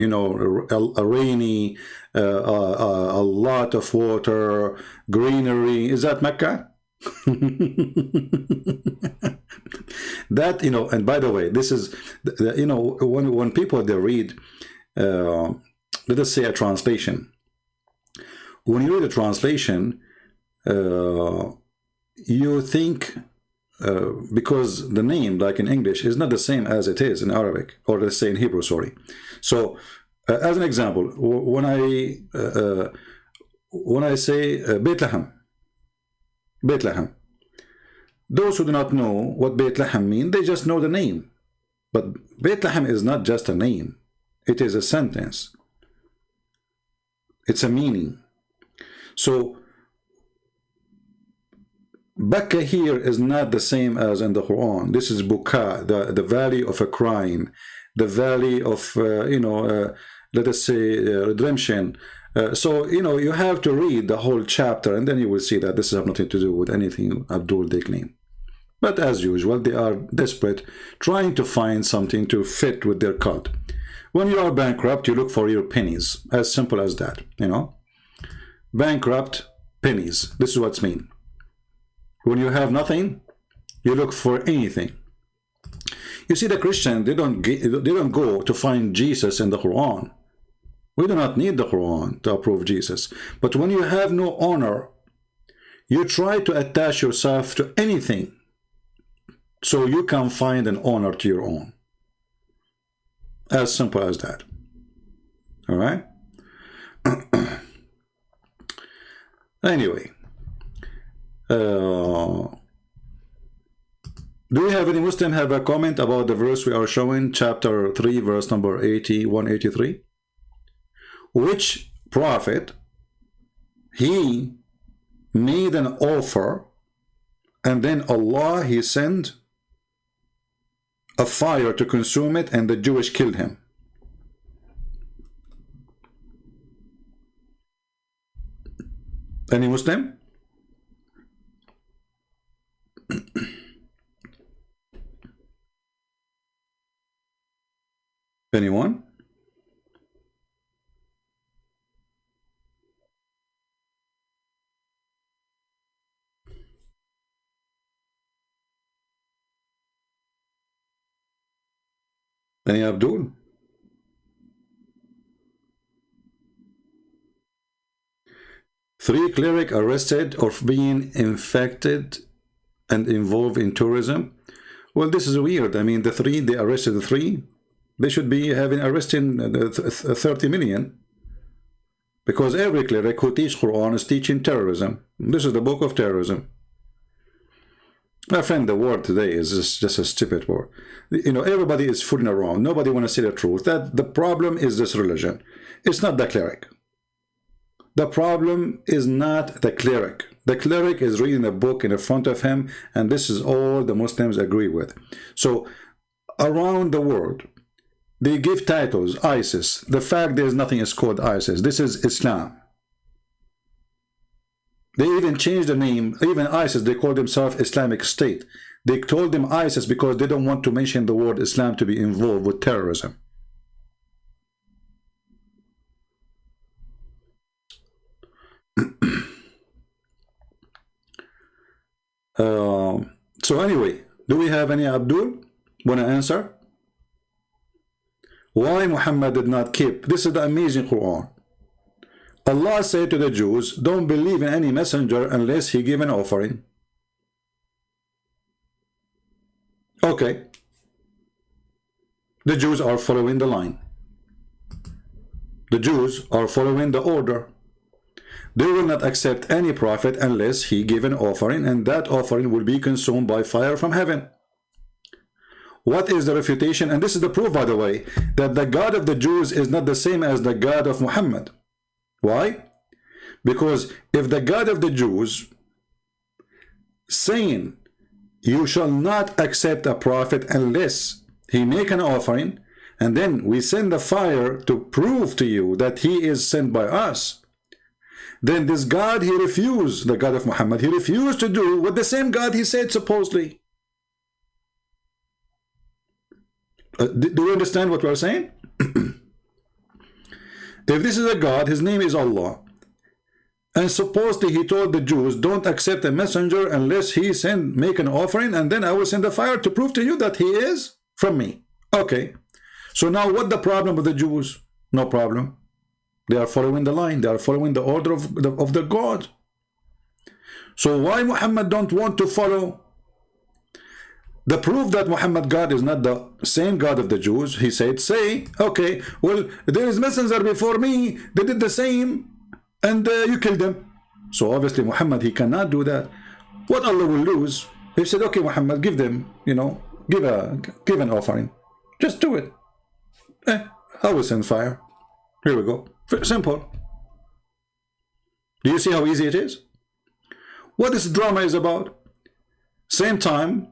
you know, a rainy, a lot of water, greenery. Is that Mecca? That, you know, and by the way, this is, you know, when people, they read, let us say, a translation. When you read a translation, you think, because the name, like in English, is not the same as it is in Arabic, or let's say in Hebrew, sorry. So, as an example, when I say Bethlehem, those who do not know what Bethlehem means, they just know the name. But Bethlehem is not just a name. It is a sentence. It's a meaning. So, Bakka here is not the same as in the Quran. This is Buka, the valley of a crime, the valley of, you know, let us say, redemption. So, you know, you have to read the whole chapter, and then you will see that this has nothing to do with anything Abdul they claim. But as usual, they are desperate, trying to find something to fit with their cult. When you are bankrupt, you look for your pennies. As simple as that, you know. Bankrupt, pennies. This is what's mean. When you have nothing, you look for anything. You see, the Christian, they don't go to find Jesus in the Quran. We do not need the Quran to approve Jesus. But when you have no honor, you try to attach yourself to anything so you can find an honor to your own. As simple as that. All right? Anyway. Do we have any Muslim have a comment about the verse we are showing, chapter 3, verse number 183? Which prophet, he made an offer, and then Allah, he sent a fire to consume it, and the Jewish killed him. Any Muslim? Anyone? Any Abdul? Three clerics arrested of being infected and involved in tourism. Well, this is weird. I mean, they arrested the three. They should be having arresting 30 million. Because every cleric who teaches Quran is teaching terrorism. This is the book of terrorism. My friend, the word today is just a stupid word. You know, everybody is fooling around. Nobody want to say the truth. That the problem is this religion. It's not the cleric. The problem is not the cleric. The cleric is reading a book in front of him, and this is all the Muslims agree with. So, around the world, they give titles, ISIS. The fact there is nothing is called ISIS. This is Islam. They even changed the name. Even ISIS, they call themselves Islamic State. They told them ISIS because they don't want to mention the word Islam to be involved with terrorism. So anyway, do we have any Abdul want to answer? Why Muhammad did not keep? This is the amazing Quran. Allah said to the Jews, don't believe in any messenger unless he give an offering. Okay. The Jews are following the line. The Jews are following the order. They will not accept any prophet unless he give an offering, and that offering will be consumed by fire from heaven. What is the refutation? And this is the proof, by the way, that the God of the Jews is not the same as the God of Muhammad. Why? Because if the God of the Jews saying, you shall not accept a prophet unless he make an offering, and then we send the fire to prove to you that he is sent by us, then this God, he refused, the God of Muhammad, he refused to do what the same God he said supposedly. Do you understand what we're saying? If this is a God, his name is Allah. And supposedly he told the Jews, don't accept a messenger unless he make an offering, and then I will send a fire to prove to you that he is from me. Okay. So now what the problem with the Jews? No problem. They are following the line. They are following the order of the God. So why Muhammad don't want to follow? The proof that Muhammad God is not the same God of the Jews, he said, say, okay, well, there is messenger before me, they did the same, and you killed them. So obviously Muhammad, he cannot do that. What Allah will lose, he said, okay, Muhammad, give them, you know, give an offering. Just do it. I will send fire. Here we go. Simple. Do you see how easy it is? What this drama is about? Same time,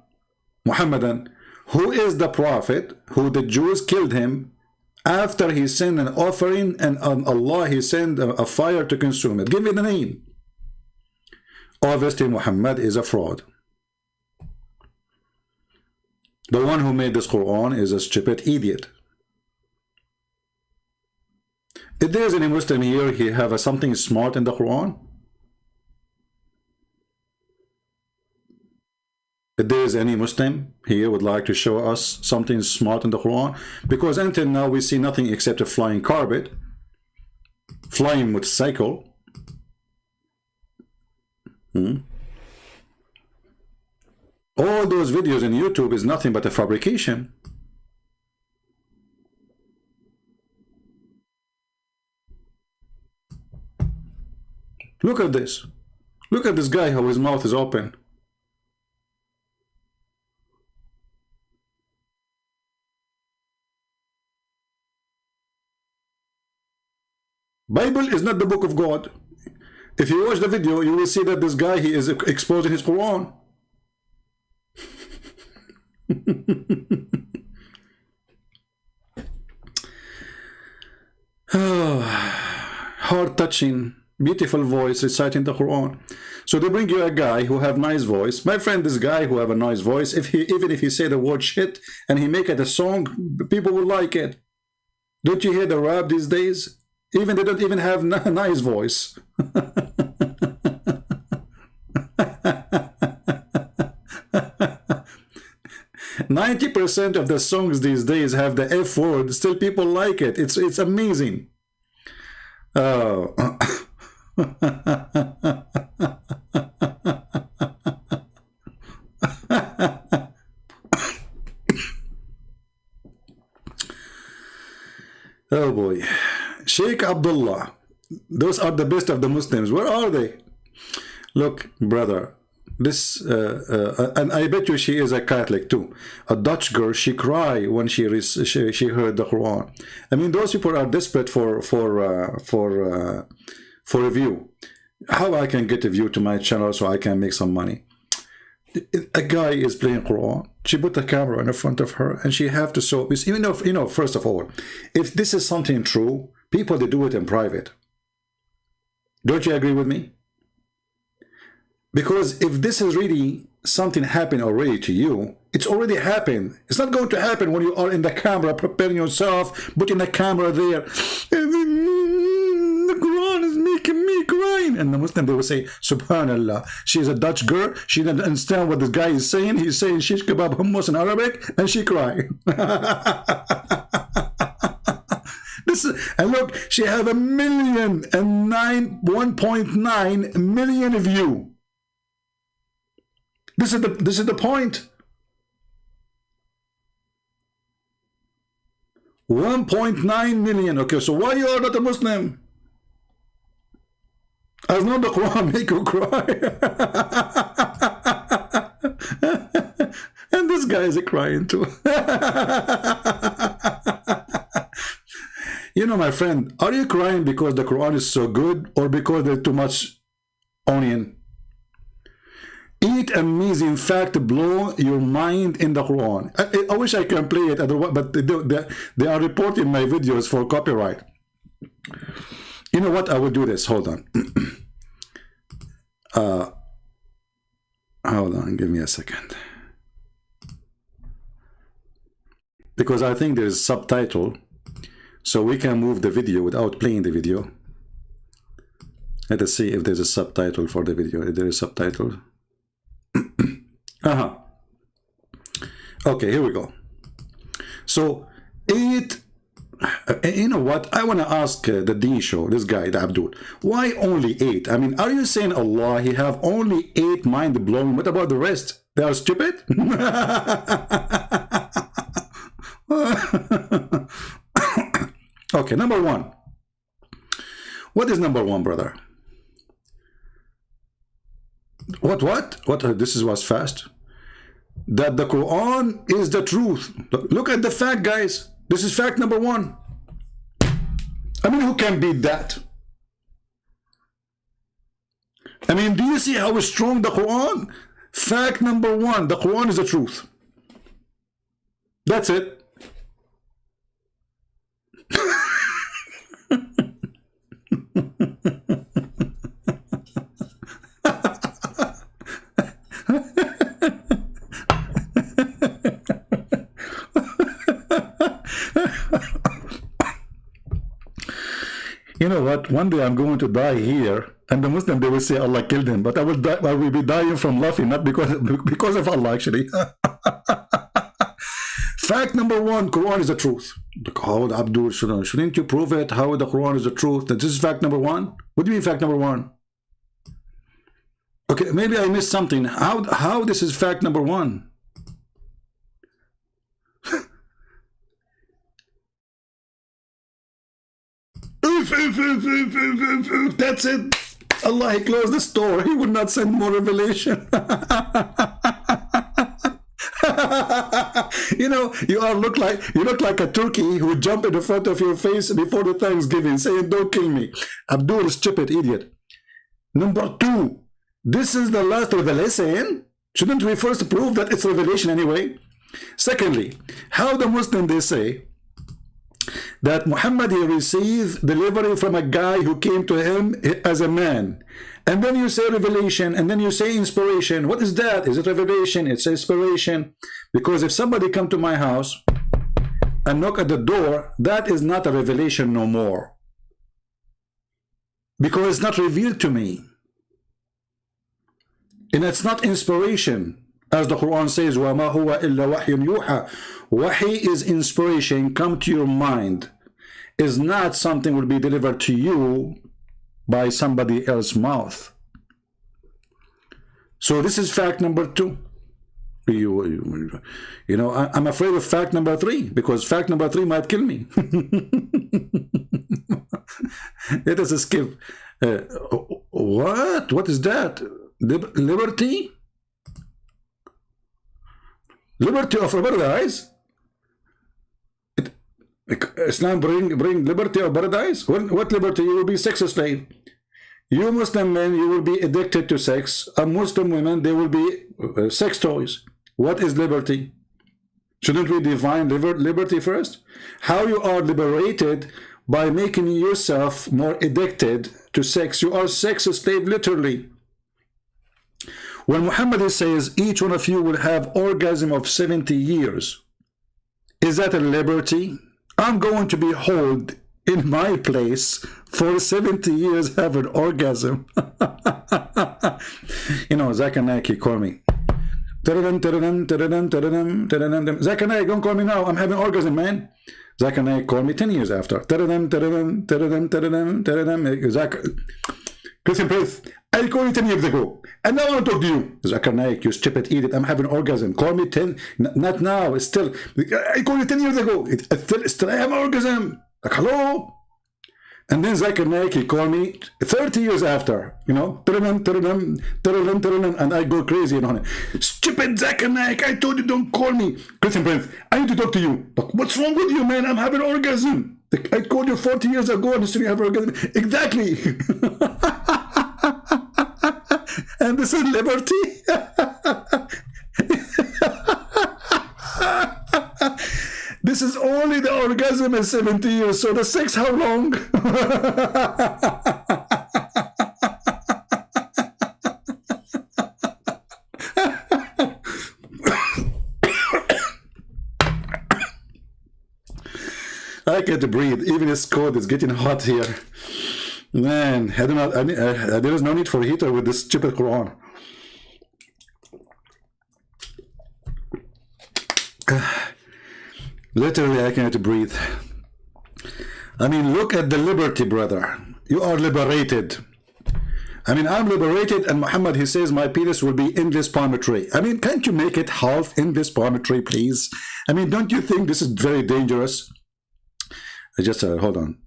Muhammadan, who is the prophet, who the Jews killed him, after he sent an offering, and on Allah he sent a fire to consume it. Give me the name. Obviously Muhammad is a fraud. The one who made this Quran is a stupid idiot. If there is any Muslim here, he have something smart in the Quran. If there is any Muslim here would like to show us something smart in the Quran, because until now we see nothing except a flying carpet, flying motorcycle. All those videos on YouTube is nothing but a fabrication. Look at this. Look at this guy, how his mouth is open. Bible is not the book of God. If you watch the video, you will see that this guy, he is exposing his Quran. Heart-touching, beautiful voice reciting the Quran. So they bring you a guy who have nice voice. My friend, this guy who have a nice voice, even if he say the word shit and he make it a song, people will like it. Don't you hear the rap these days? Even they don't even have a nice voice. 90% of the songs these days have the F word. Still people like it. It's amazing. Oh. Oh boy. Sheikh Abdullah. Those are the best of the Muslims. Where are they? Look, brother. This and I bet you she is a Catholic too. A Dutch girl, she cried when she heard the Quran. I mean, those people are desperate for a view. How I can get a view to my channel so I can make some money? A guy is playing Quran. She put the camera in front of her, and she have to show. Even though, you know, first of all, if this is something true, people they do it in private. Don't you agree with me? Because if this is really something happened already to you, it's already happened. It's not going to happen when you are in the camera preparing yourself, putting the camera there. The Quran is making me crying. And the Muslim, they will say, Subhanallah, she's a Dutch girl. She doesn't understand what this guy is saying. He's saying shish kebab hummus in Arabic, and she cried. And look, she have 1.9 million view. This is the point. 1.9 million. Okay, so why you are not a Muslim? As not the Quran make you cry. And this guy is crying too. You know, my friend, are you crying because the Quran is so good, or because there's too much onion? Eat amazing fact blow your mind in the Quran. I wish I can play it, otherwise, but they are reporting my videos for copyright. You know what? I will do this. Hold on. Hold on. Give me a second. Because I think there is subtitle. So we can move the video without playing the video. Let us see if there's a subtitle for the video. Is there a subtitle? Okay, here we go. So 8, you know what? I want to ask the D show, this guy, the Abdul, why only 8? I mean, are you saying Allah, he have only 8 mind blowing? What about the rest? They are stupid? Okay, number 1. What is number 1, brother? What? This was fast. That the Quran is the truth. Look at the fact, guys. This is fact number 1. I mean, who can beat that? I mean, do you see how strong the Quran? Fact number 1, the Quran is the truth. That's it. You know what? One day I'm going to die here, and the Muslim, they will say Allah killed him, but I will die. I will be dying from laughing, not because of Allah, actually. Fact number 1: Quran is the truth. How Abdul, shouldn't you prove it? How the Quran is the truth? That this is fact number 1. What do you mean fact number 1? Okay, maybe I missed something. How this is fact number 1? That's it. Allah, he closed the store. He would not send more revelation. You know, you look like a turkey who would jump in the front of your face before the Thanksgiving, saying, "Don't kill me." Abdul is stupid, idiot. Number 2, this is the last revelation. Shouldn't we first prove that it's revelation anyway? Secondly, how the Muslim, they say that Muhammad, he received delivery from a guy who came to him as a man. And then you say revelation, and then you say inspiration. What is that? Is it revelation? It's inspiration. Because if somebody come to my house and knock at the door, that is not a revelation no more. Because it's not revealed to me. And it's not inspiration. As the Quran says, وَمَا هُوَ إِلَّا وَحْيٌ يُوحَى. Wahi is inspiration, come to your mind. Is not something will be delivered to you by somebody else's mouth. So this is fact number 2. You know, I'm afraid of fact number 3, because fact number 3 might kill me. Let us skip. What is that? Liberty? Liberty of paradise? Islam bring liberty of paradise? What liberty? You will be sex slave. You Muslim men, you will be addicted to sex. And Muslim women, they will be sex toys. What is liberty? Shouldn't we define liberty first? How you are liberated? By making yourself more addicted to sex. You are sex slave, literally. When Muhammad says each one of you will have orgasm of 70 years, is that a liberty? I'm going to be held in my place for 70 years having orgasm. You know, Zakanaki call me. Zakanaki, don't call me now. I'm having orgasm, man. Zakanaki called me 10 years after. Christian Prince, I called you 10 years ago, and now I want to talk to you. Zakir Naik, you stupid idiot, I'm having orgasm. Call me 10, not now, it's still. I called you 10 years ago, still I have orgasm. Like, hello? And then Zakir Naik, he called me 30 years after, you know, and I go crazy, you know. Stupid Zakir Naik, I told you don't call me. Christian Prince, I need to talk to you. Like, what's wrong with you, man? I'm having orgasm. I called you 40 years ago and still you have orgasm. Exactly. And this is liberty. This is only the orgasm is 70 years. So the sex, how long? I can't breathe. Even it's cold. It's getting hot here. Man, I don't know. There is no need for heater with this stupid Quran. Literally, I can't breathe. I mean, look at the liberty, brother. You are liberated. I mean, I'm liberated, and Muhammad, he says, my penis will be in this palm tree. I mean, can't you make it half in this palm tree, please? I mean, don't you think this is very dangerous? Just hold on.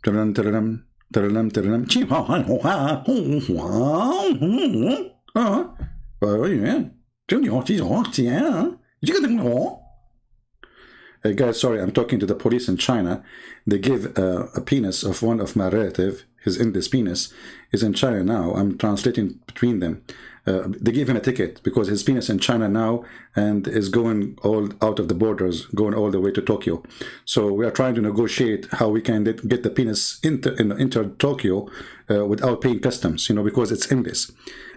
Guys, sorry, I'm talking to the police in China. They give a penis of one of my relative. His indus penis is in China now. I'm translating between them. They give him a ticket because his penis in China now and is going all out of the borders, going all the way to Tokyo. So we are trying to negotiate how we can get the penis into Tokyo without paying customs, you know, because it's indus.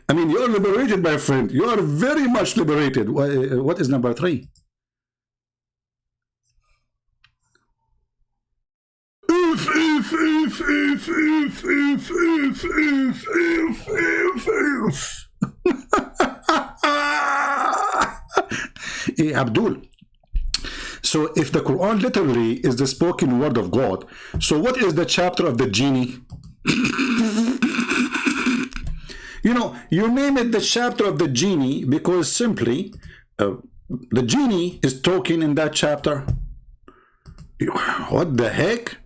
I mean, you're liberated, my friend. You are very much liberated. What is number 3? Abdul, so if the Quran literally is the spoken word of God, so what is the chapter of the genie? You know, you name it the chapter of the genie because simply the genie is talking in that chapter. What the heck?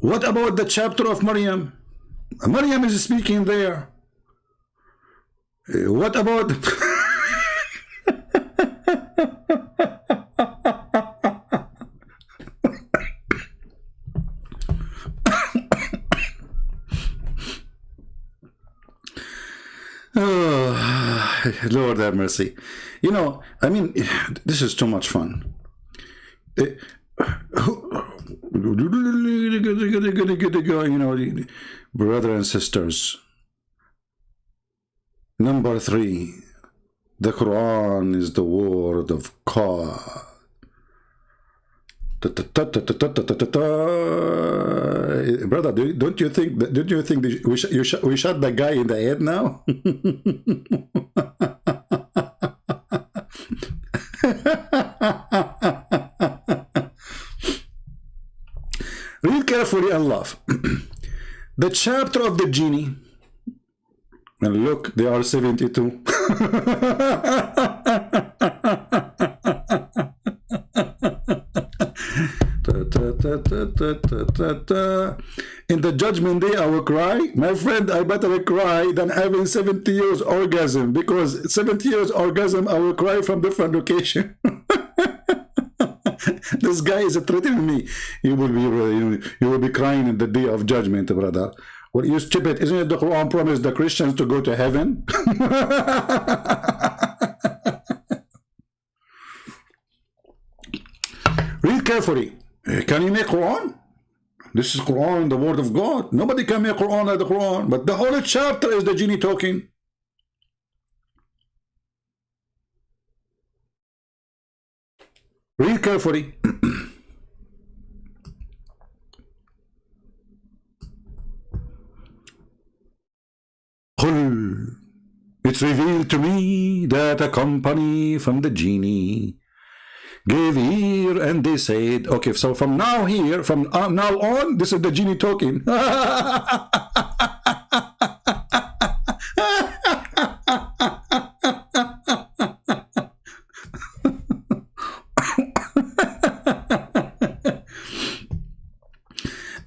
What about the chapter of Maryam? Maryam is speaking there. What about... Oh, Lord have mercy. You know, I mean, this is too much fun. You know, brother and sisters. Number 3, the Quran is the word of God. Brother, don't you think we shot the guy in the head now? Read carefully and laugh. The chapter of the genie. And look, they are 72. In the judgment day, I will cry. My friend, I better cry than having 70 years orgasm, because 70 years orgasm, I will cry from different location. This guy is threatening me. You will be crying in the day of judgment, brother. Well, you stupid. Isn't it the Quran promised the Christians to go to heaven? Read carefully. Can you make Quran? This is Quran, the word of God. Nobody can make Quran like the Quran. But the whole chapter is the genie talking. Read carefully. It's revealed to me that a company from the genie gave ear, and they said, okay, so from now on, this is the genie talking.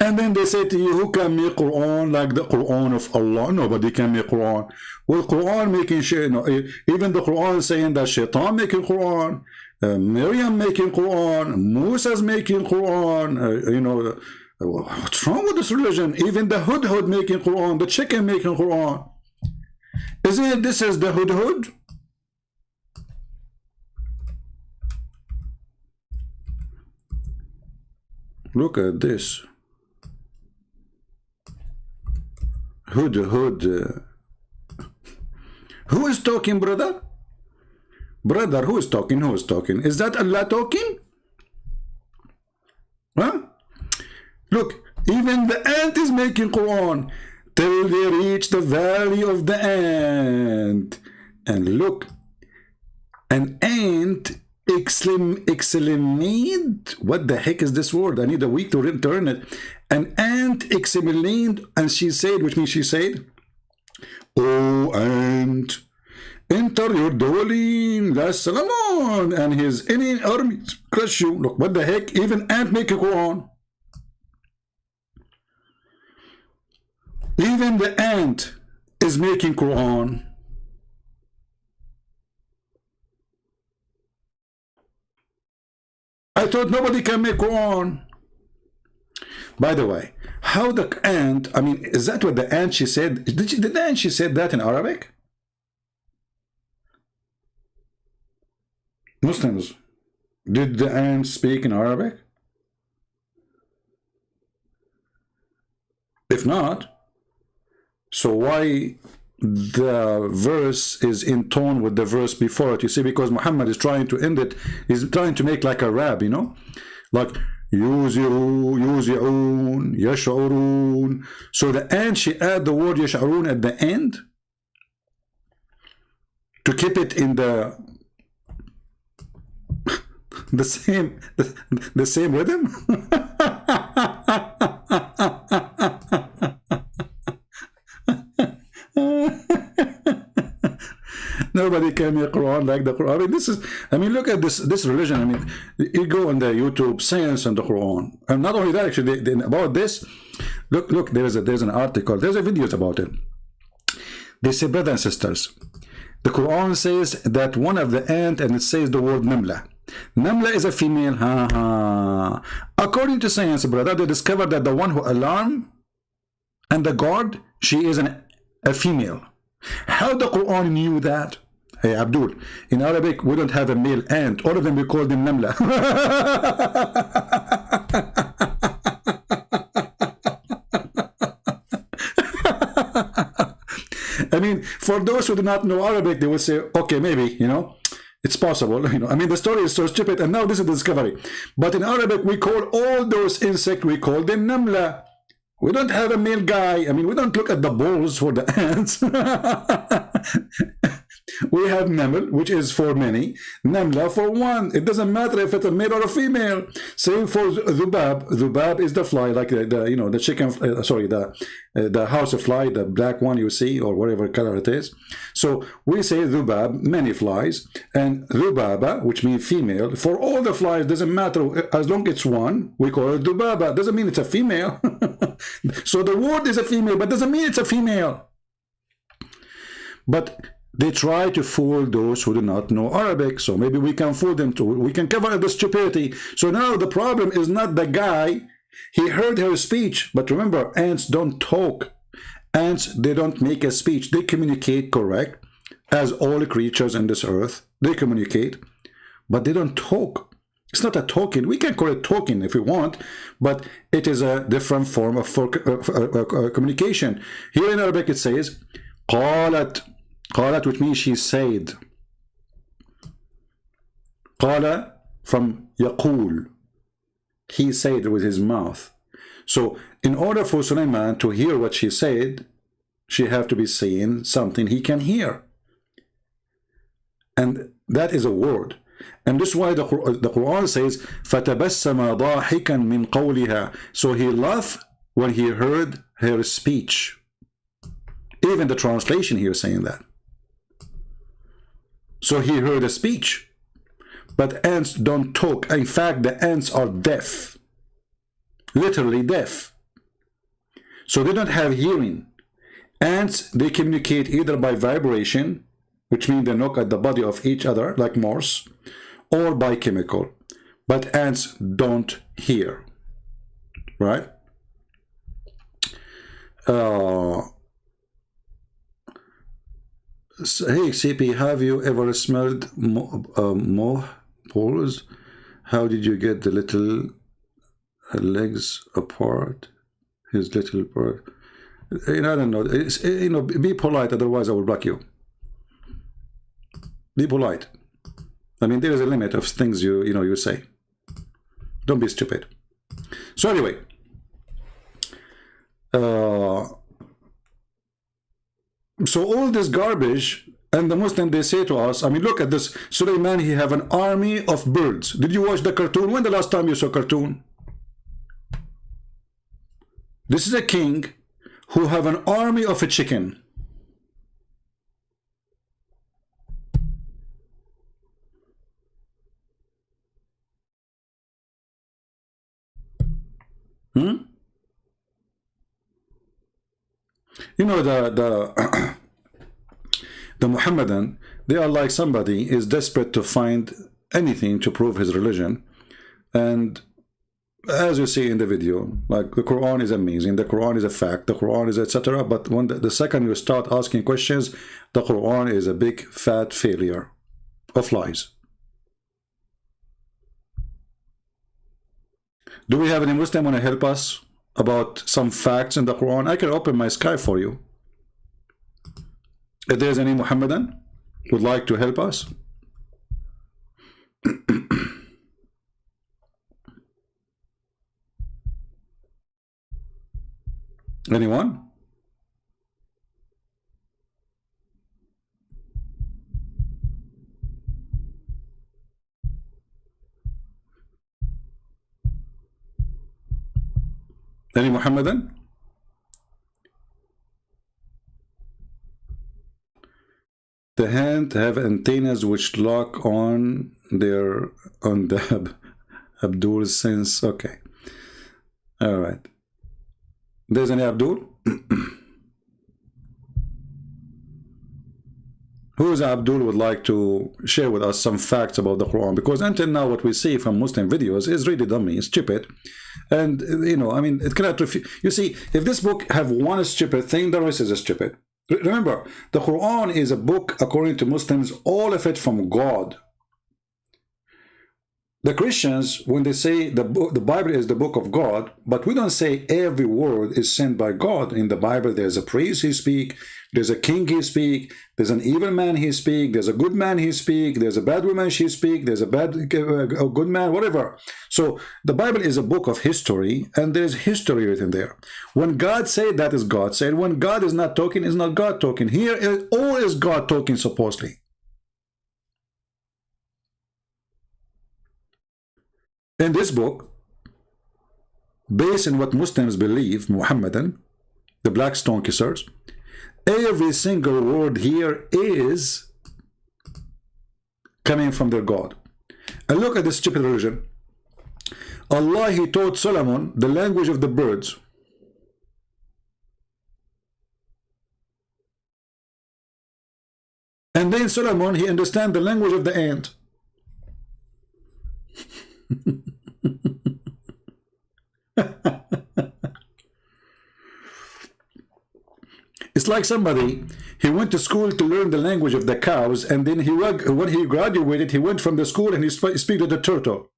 And then they say to you, who can make Quran like the Quran of Allah? Nobody can make Quran. Well, Quran making shit, no, even the Quran saying that Shaitan making Quran, Miriam making Quran, Musa's making Quran, you know, what's wrong with this religion? Even the Hudhud making Quran, the chicken making Quran. Isn't it this is the Hudhud? Look at this. Hudhud. Who is talking, brother? Brother, who is talking? Who is talking? Is that Allah talking? Look, even the ant is making Quran till they reach the valley of the ant. And look, an ant exclaimed, what the heck is this word? I need a week to return it. An ant exclaimed, and she said, which means she said, "Oh ant, enter your dwelling, last Solomon and his any armies crush you." Look, what the heck? Even ant make a Quran. Even the ant is making Quran. I thought nobody can make Quran. By the way, how the ant, I mean, is that what the ant she said? Did the ant she said that in Arabic? Muslims, did the ant speak in Arabic? If not, so why the verse is in tone with the verse before it? You see, because Muhammad is trying to end it, he's trying to make like a rap, you know, like yuzi'un, yash'urun. So the end, she add the word yash'urun at the end to keep it in the same rhythm. Nobody can make Quran like the Quran. I mean, this is, I mean, look at this religion. I mean, you go on the YouTube, science and the Quran. And not only that, actually, about this, look, there's an article, there's a videos about it. They say, brothers and sisters, the Quran says that one of the ant, and it says the word Namla. Namla is a female. According to science, brother, they discovered that the one who alarm and the guard, she is a female. How the Quran knew that? Hey, Abdul, in Arabic, we don't have a male ant. All of them, we call them Namla. I mean, for those who do not know Arabic, they would say, okay, maybe, you know, it's possible. You know, I mean, the story is so stupid, and now this is the discovery. But in Arabic, we call all those insects, we call them Namla. We don't have a male guy. I mean, we don't look at the balls for the ants. We have Naml, which is for many, Namla for one. It doesn't matter if it's a male or a female. Same for Dhubab. Dhubab is the fly, like the you know, the chicken, sorry, the house of fly, the black one you see, or whatever color it is. So we say Dhubab, many flies, and Dhubaba, which means female. For all the flies, doesn't matter, as long as it's one, we call it Dhubaba. Doesn't mean it's a female. So the word is a female, but doesn't mean it's a female. But they try to fool those who do not know Arabic, so maybe we can fool them too. We can cover up the stupidity. So now the problem is not the guy. He heard her speech, but remember, ants don't talk. Ants, they don't make a speech. They communicate, correct, as all creatures on this earth. They communicate, but they don't talk. It's not a talking. We can call it talking if we want, but it is a different form of communication. Here in Arabic it says, قالت. قالت, which means she said. قال from يقول. He said with his mouth. So in order for Sulaiman to hear what she said, she have to be saying something he can hear. And that is a word. And this is why the Quran says, فَتَبَسَّمَ ضَاحِكًا مِنْ قَوْلِهَا. So he laughed when he heard her speech. Even the translation here is saying that. So he heard a speech. But ants don't talk. In fact, the ants are deaf. Literally deaf. So they don't have hearing. Ants, they communicate either by vibration, which means they knock at the body of each other, like Morse, or by chemical. But ants don't hear. Right? Hey CP, have you ever smelled mothballs? How did you get the little legs apart? His little part. You know, I don't know. It's, you know, be polite, otherwise I will block you. Be polite. I mean, there is a limit of things you say. Don't be stupid. So anyway, Uh, so all this garbage, and the Muslim, they say to us, I mean, look at this. Sulaiman, he have an army of birds. Did you watch the cartoon? When the last time you saw a cartoon? This is a king who have an army of a chicken. You know, the Muhammadan, they are like somebody is desperate to find anything to prove his religion. And as you see in the video, like the Quran is amazing, the Quran is a fact, the Quran is etc. But when the second you start asking questions, the Quran is a big fat failure of lies. Do we have any Muslim want to help us about some facts in the Quran? I can open my Skype for you. If there's any Muhammadan would like to help us. Anyone? Any Muhammadan? The hand have antennas which lock on the Abdul's sense. Okay. All right. There's any Abdul? Who is Abdul would like to share with us some facts about the Quran? Because until now what we see from Muslim videos is really dummy, it's stupid. And, you know, I mean, it cannot refute. You see, if this book have one stupid thing, the rest is stupid. Remember, the Quran is a book, according to Muslims, all of it from God. The Christians, when they say the Bible is the book of God, but we don't say every word is sent by God. In the Bible, there's a priest he speak, there's a king he speak, there's an evil man he speak, there's a good man he speak, there's a bad woman she speak, there's a good man, whatever. So the Bible is a book of history, and there's history written there. When God said, that is God said. When God is not talking, is not God talking. Here, all is God talking, supposedly. In this book, based on what Muslims believe, Muhammadan, the black stone kissers, every single word here is coming from their God. And look at this stupid religion. Allah, he taught Solomon the language of the birds. And then Solomon, he understands the language of the ant. It's like somebody, he went to school to learn the language of the cows, and then when he graduated, he went from the school and he spoke to the turtle.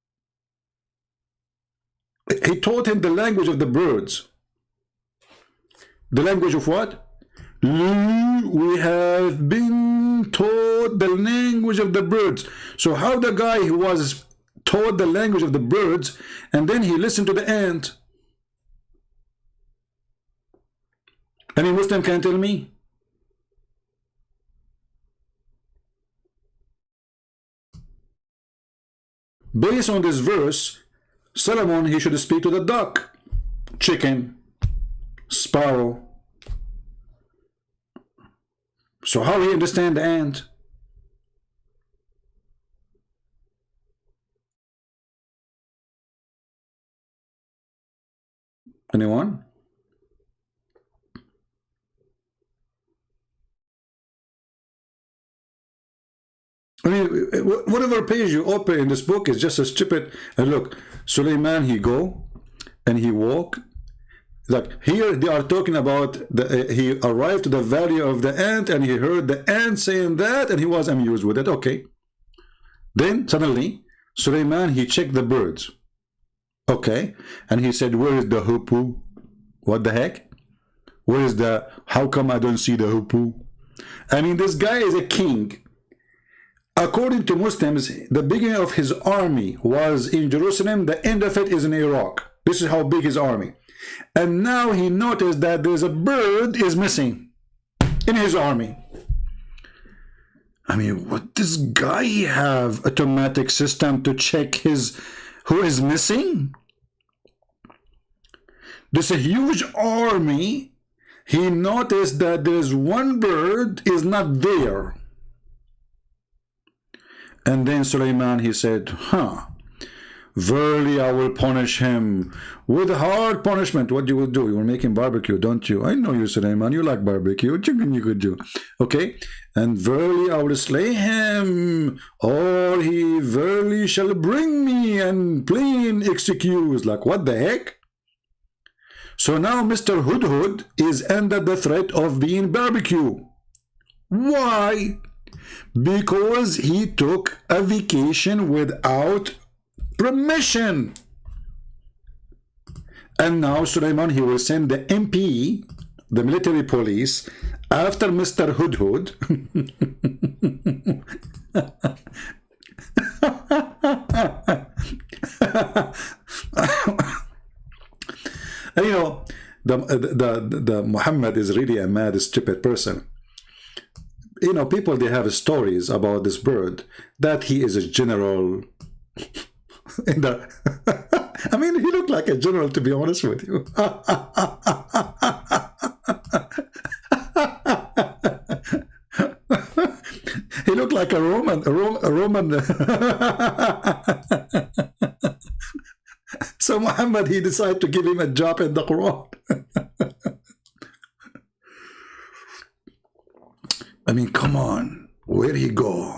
He taught him the language of the birds. The language of what? We have been taught the language of the birds. So how the guy who was taught the language of the birds, and then he listened to the ant? Any Muslim can tell me? Based on this verse, Solomon, he should speak to the duck, chicken, sparrow. So how he understand the ant? Anyone? I mean, whatever page you open in this book is just a stupid. And look, Sulaiman, he go and he walk. Like here, they are talking about he arrived to the valley of the ant, and he heard the ant saying that, and he was amused with it. Okay. Then suddenly, Sulaiman, he checked the birds. Okay, and he said, "Where is the hoopoe? What the heck? Where is the? How come I don't see the hoopoe?" I mean, this guy is a king. According to Muslims, the beginning of his army was in Jerusalem. The end of it is in Iraq. This is how big his army. And now he noticed that there's a bird is missing in his army. I mean, what this guy have automatic system to check his who is missing? There's a huge army. He noticed that there's one bird is not there. And then Sulaiman, he said, verily I will punish him with hard punishment. What you will do? You will make him barbecue, don't you? I know you, Sulaiman. You like barbecue. Chicken you could do. Okay? And verily I will slay him, or he verily shall bring me and plain excuse. Like, what the heck? So now Mr. Hudhud is under the threat of being barbecue. Why? Because he took a vacation without permission. And now Sulaiman, he will send the MP, the military police, after Mr. Hudhud. And you know, the Muhammad is really a mad, stupid person. You know, people, they have stories about this bird, that he is a general. In the I mean, he looked like a general, to be honest with you. He looked like a Roman. So Muhammad, he decided to give him a job in the Quran. I mean, come on, where'd he go?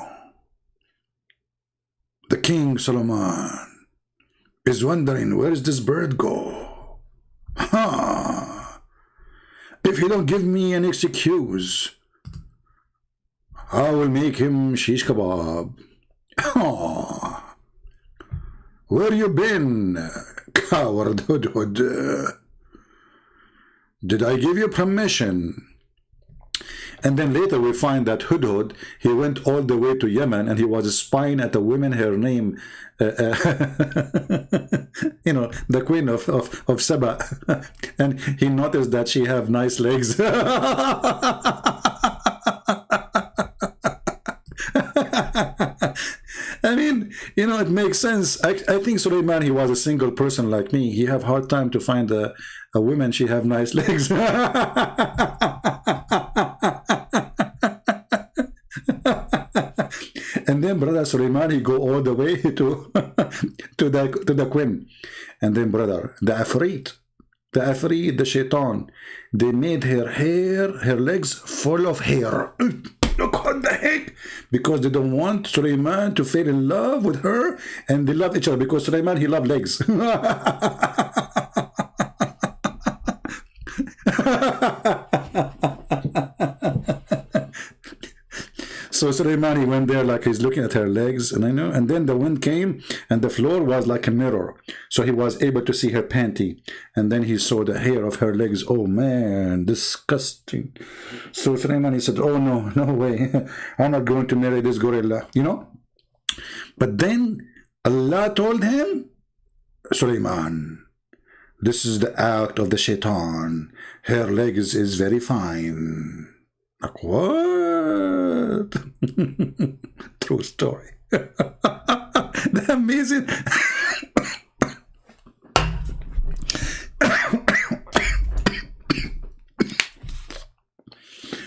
The King Solomon is wondering, where does this bird go? If he don't give me an excuse, I will make him shish kebab. Where you been, coward Hudhud? Did I give you permission? And then later we find that Hudhud, he went all the way to Yemen and he was spying at a woman, her name, you know, the queen of Saba. And he noticed that she have nice legs. I mean, you know, it makes sense. I think Sulaiman, he was a single person like me. He have hard time to find a woman, she have nice legs. And then brother Sulaiman, he go all the way to the queen. And then brother, the Afrit, the shaitan, they made her hair, her legs full of hair. Look, what the heck? Because they don't want Sulaiman to fall in love with her, and they love each other because Sulaiman, he loved legs. So Sulaiman, he went there like he's looking at her legs, and I know. And then the wind came, and the floor was like a mirror, so he was able to see her panty. And then he saw the hair of her legs. Oh man, disgusting. So Sulaiman, he said, "Oh no, no way! I'm not going to marry this gorilla," you know. But then Allah told him, Sulaiman, this is the act of the shaitan. Her legs is very fine. Like, what? True story. The amazing.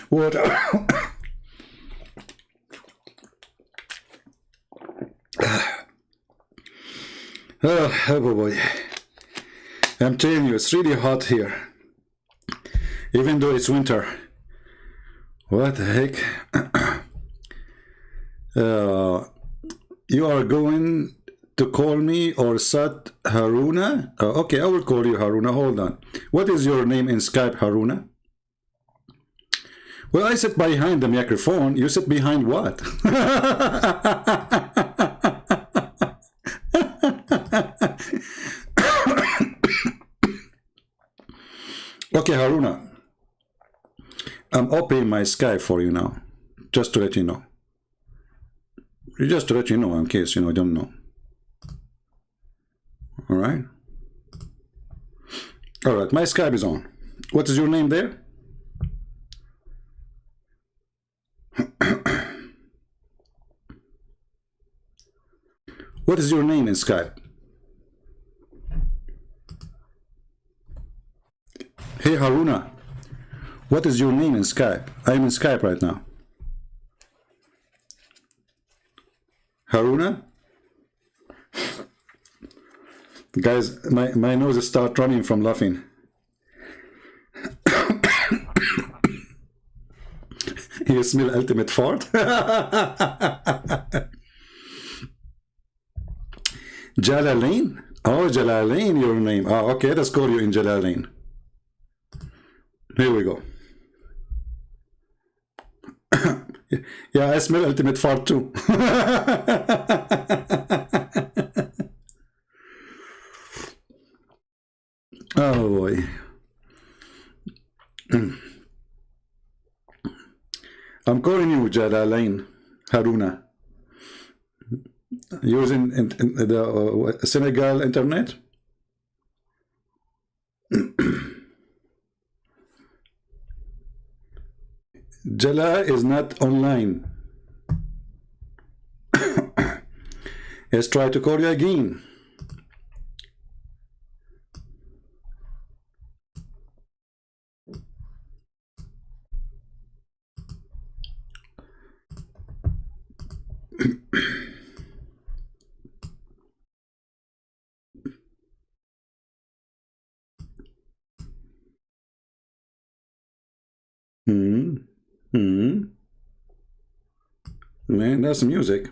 Water. Oh boy. I'm telling you, it's really hot here. Even though it's winter. What the heck? You are going to call me or Sat Haruna? Okay, I will call you Haruna. Hold on. What is your name in Skype, Haruna? Well, I sit behind the microphone. You sit behind what? Okay, Haruna. I'm opening my Skype for you now, just to let you know. Just to let you know, in case you don't know. All right. All right, my Skype is on. What is your name there? What is your name in Skype? Hey Haruna, what is your name in Skype? I'm in Skype right now. Haruna? Guys, my nose start running from laughing. You smell ultimate fart? Jalalain? Oh, Jalalain, your name. Oh, okay, let's call you in Jalalain. Here we go. Yeah, I smell ultimate fart too. Oh boy. I'm calling you Jalalain, Haruna. Using in the Senegal internet? Jala is not online. Let's try to call you again. Man, that's music.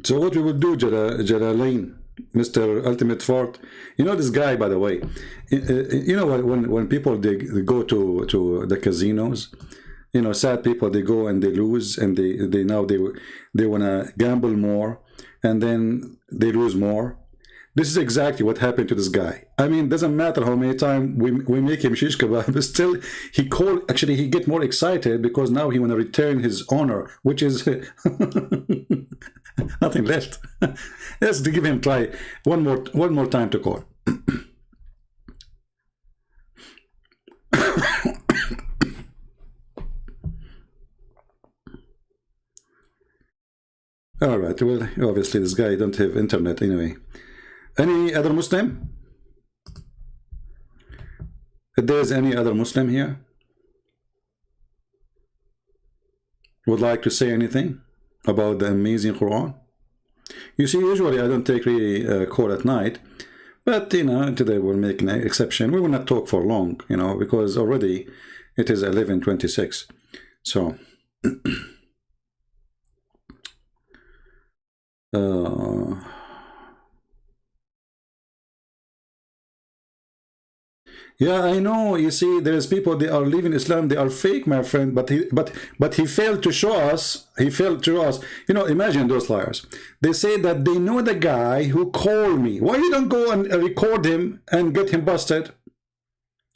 So what we will do, Jalalain, Mr. Ultimate Fort, you know this guy, by the way. You know what? When people they go to the casinos, you know, sad people, they go and they lose, and they wanna gamble more, and then they lose more. This is exactly what happened to this guy. I mean, doesn't matter how many times we make him shish kebab, but still he get more excited because now he want to return his honor, which is nothing left. Let's give him try one more time to call. All right. Well, obviously this guy don't have internet anyway. Any other Muslim? If there's any other Muslim here would like to say anything about the amazing Quran? You see, usually I don't take really call at night, but you know, today we'll make an exception. We will not talk for long, you know, because already it is 11:26. So yeah, I know. You see, there's people, they are leaving Islam, they are fake, my friend. But he failed to show us. He failed to show us. You know, imagine those liars. They say that they know the guy who called me. Why you don't go and record him and get him busted?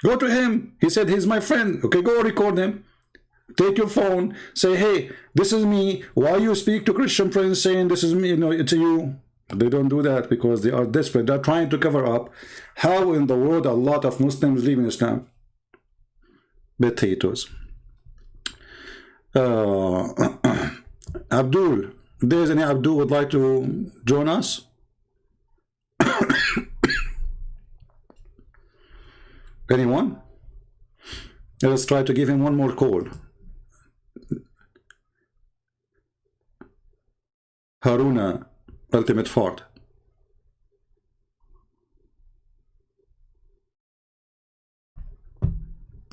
Go to him. He said he's my friend. Okay, go record him. Take your phone. Say, hey, this is me. Why you speak to Christian friends saying this is me? You know, it's you. They don't do that because they are desperate. They're trying to cover up how in the world a lot of Muslims live in Islam. Potatoes. Abdul, if there's any Abdul would like to join us? Anyone? Let's try to give him one more call. Haruna, Ultimate Fort.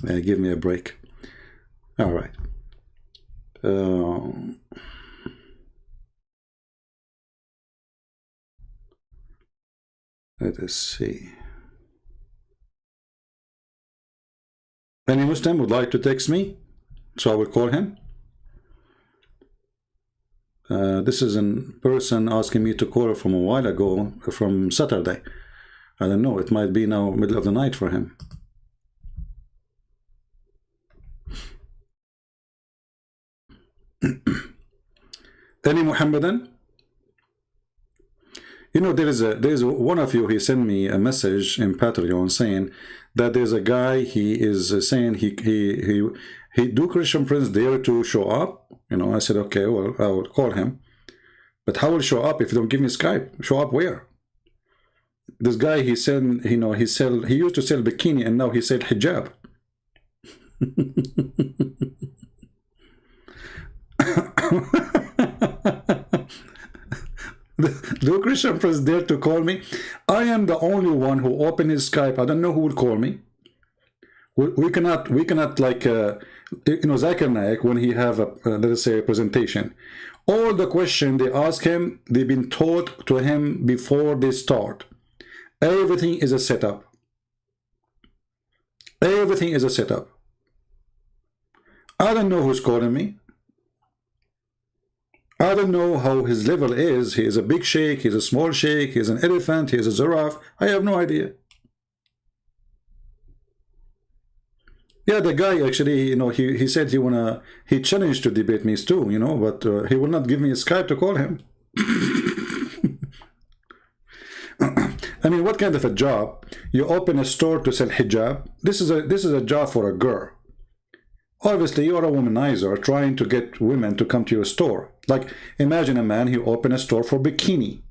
Give me a break. All right. Let us see. Any Muslim would like to text me, so I will call him. This is a person asking me to call from a while ago, from Saturday. I don't know, it might be now middle of the night for him. Any Muhammadan? You know, there is one of you. He sent me a message in Patreon saying that there's a guy. He is saying he do Christian friends dare to show up. You know, I said okay, well I will call him. But how will show up if you don't give me Skype? Show up where? This guy, he said, you know, he used to sell bikini and now he sell hijab. Do Christian friends dare to call me? I am the only one who opened his Skype. I don't know who will call me. We cannot like you know, Zakir Naik, when he have a let us say a presentation, all the questions they ask him, they've been taught to him before they start. Everything is a setup. Everything is a setup. I don't know who's calling me. I don't know how his level is. He is a big sheikh, he's a small sheikh, he's an elephant, he's a giraffe. I have no idea. Yeah, the guy actually, you know, he said he challenged to debate me too, you know, but he will not give me a Skype to call him. I mean, what kind of a job? You open a store to sell hijab. This is a job for a girl. Obviously, you're a womanizer trying to get women to come to your store. Like, imagine a man, he open a store for bikini.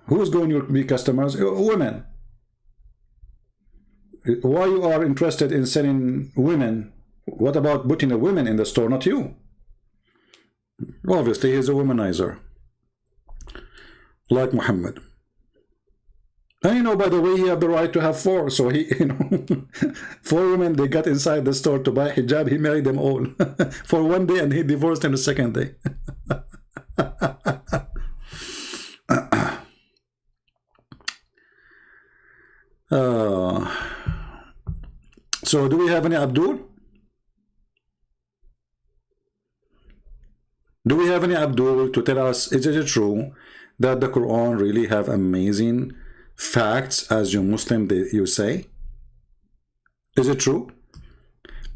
Who's going to be customers? Women. Why you are interested in selling women? What about putting a woman in the store, not you? Obviously, he's a womanizer. Like Muhammad. And you know, by the way, he had the right to have 4. So he, you know, 4 women, they got inside the store to buy hijab. He married them all for one day and he divorced them the second day. So do we have any Abdul? Do we have any Abdul to tell us, is it true that the Quran really have amazing facts as you Muslim you say? Is it true?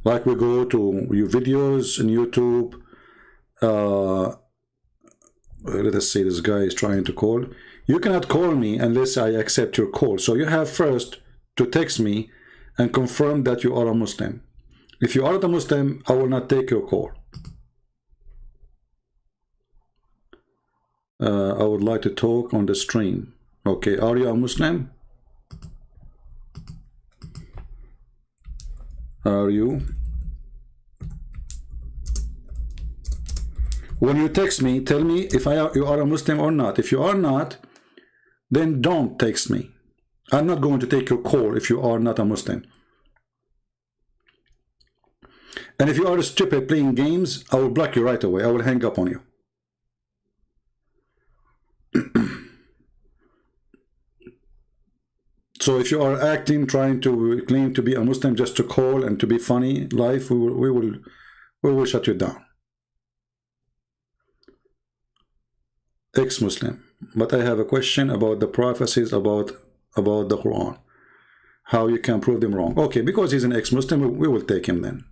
Like we go to your videos on YouTube, let us say this guy is trying to call. You cannot call me unless I accept your call. So you have first to text me and confirm that you are a Muslim. If you are not a Muslim, I will not take your call. I would like to talk on the stream. Okay, are you a Muslim? Are you? When you text me, tell me if you are a Muslim or not. If you are not, then don't text me. I'm not going to take your call if you are not a Muslim. And if you are stupid playing games, I will block you right away. I will hang up on you. So if you are acting, trying to claim to be a Muslim just to call and to be funny, live, we will shut you down. Ex-Muslim. But I have a question about the prophecies about the Quran. How you can prove them wrong. Okay, because he's an ex-Muslim, we will take him then.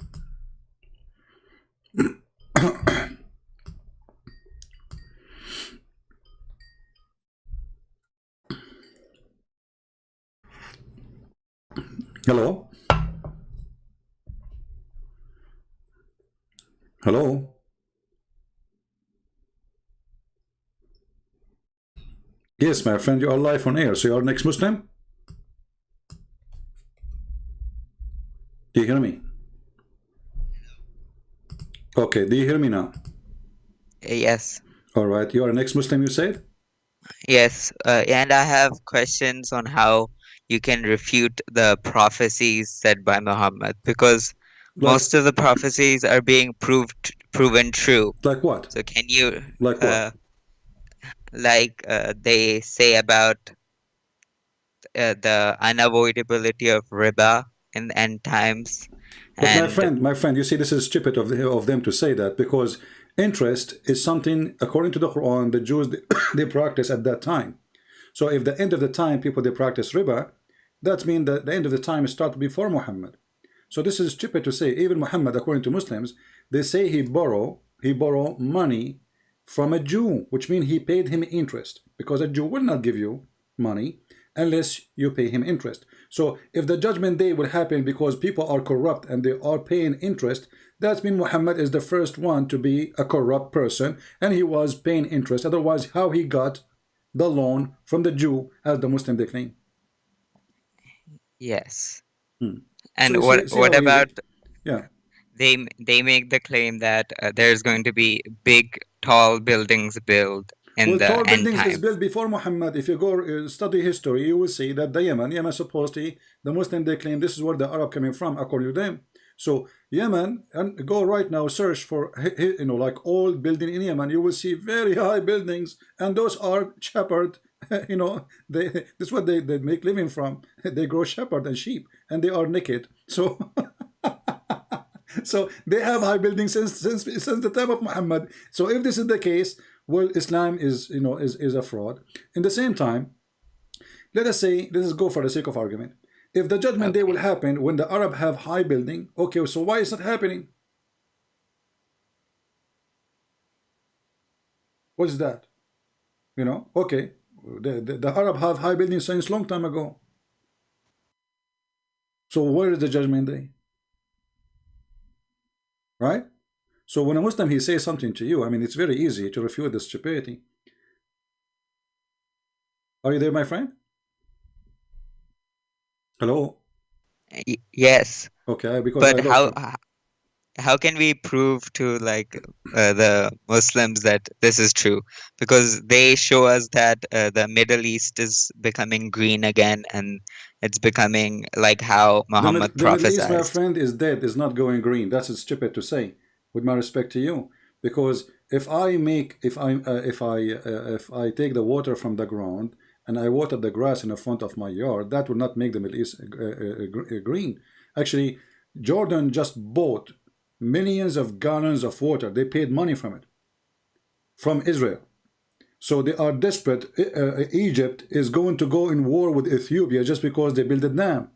Hello? Hello? Yes, my friend, you are live on air. So you are an ex-Muslim? Do you hear me? Okay, do you hear me now? Yes. All right, you are an ex-Muslim, you said? Yes. And I have questions on how you can refute the prophecies said by Muhammad, because most of the prophecies are being proven true. Like what? So can you, like what? They say about the unavoidability of riba in the end times. But and my friend, you see, this is stupid of them to say that, because interest is something, according to the Quran, the Jews, they practice at that time. So if the end of the time people, they practice riba, that means that the end of the time started before Muhammad. So this is stupid to say. Even Muhammad, according to Muslims, they say he borrow money from a Jew, which means he paid him interest, because a Jew will not give you money unless you pay him interest. So if the judgment day will happen because people are corrupt and they are paying interest, that means Muhammad is the first one to be a corrupt person, and he was paying interest. Otherwise, how he got the loan from the Jew, as the Muslim they claim? Yes. So And you what see how easy? about Yeah. they make the claim that there's going to be big, tall buildings built in Well, the tall end buildings is time. built before Muhammad. If you go study history, you will see that the Yemen supposedly, the Muslim they claim this is where the Arab coming from, according to them. So Yemen, and go right now, search for like old building in Yemen, you will see very high buildings, and those are shepherd. This is what they make living from. They grow shepherd and sheep, and they are naked. So. So they have high buildings since the time of Muhammad. So if this is the case, well, Islam is a fraud. In the same time, let us go for the sake of argument. If the judgment day will happen when the Arab have high building, okay, so why is it happening? What is that? Okay, the Arab have high buildings since long time ago. So where is the judgment day? Right? So when a Muslim he says something to you, I mean, it's very easy to refute this stupidity. Are you there, my friend? Hello? Yes. Okay, because But I lost you. how can we prove to the Muslims that this is true? Because they show us that the Middle East is becoming green again, and it's becoming like how Muhammad The Middle East, my prophesied. friend, is dead, is not going green. That's stupid to say, with my respect to you. Because if I take the water from the ground and I water the grass in the front of my yard, that will not make the Middle East green. Actually, Jordan just bought millions of gallons of water. They paid money from it, from Israel. So they are desperate. Egypt is going to go in war with Ethiopia just because they built a dam.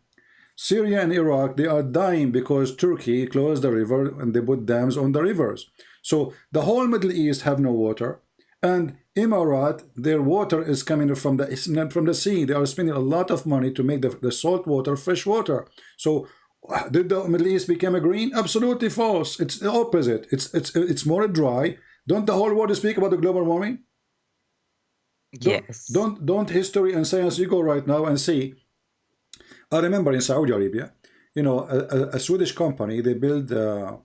Syria and Iraq, they are dying because Turkey closed the river and they put dams on the rivers. So the whole Middle East have no water. And Emirat, their water is coming from the sea. They are spending a lot of money to make the salt water fresh water. So did the Middle East become a green? Absolutely false. It's the opposite. It's more dry. Don't the whole world speak about the global warming? Yes. Don't history and science, you go right now and see. I remember in Saudi Arabia, a Swedish company, they build a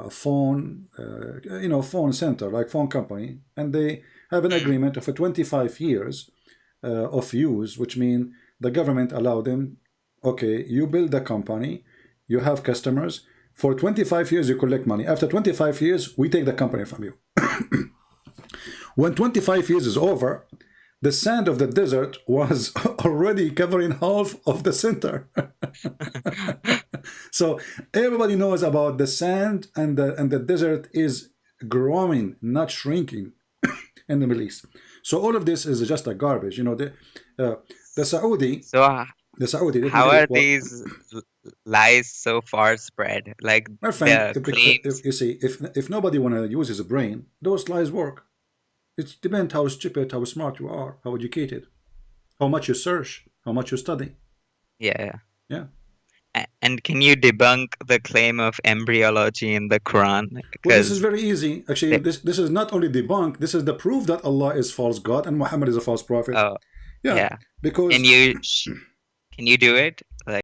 phone, phone center, like phone company, and they have an agreement of 25 years of use, which means the government allow them, okay, you build the company, you have customers, for 25 years you collect money. After 25 years, we take the company from you. When 25 years is over, the sand of the desert was already covering half of the center. So everybody knows about the sand, and the desert is growing, not shrinking in the Middle East. So all of this is just a garbage. The Saudi. So The Saudi. Let me how tell you are what, these lies so far spread? Like my friend. the claims. If nobody wanna use his brain, those lies work. It depends how stupid, how smart you are, how educated, how much you search, how much you study. Yeah. Yeah. And can you debunk the claim of embryology in the Quran? Well, this is Because very easy. Actually, this is not only debunk, this is the proof that Allah is false God and Muhammad is a false prophet. oh Yeah, yeah, because can you can you do it? Like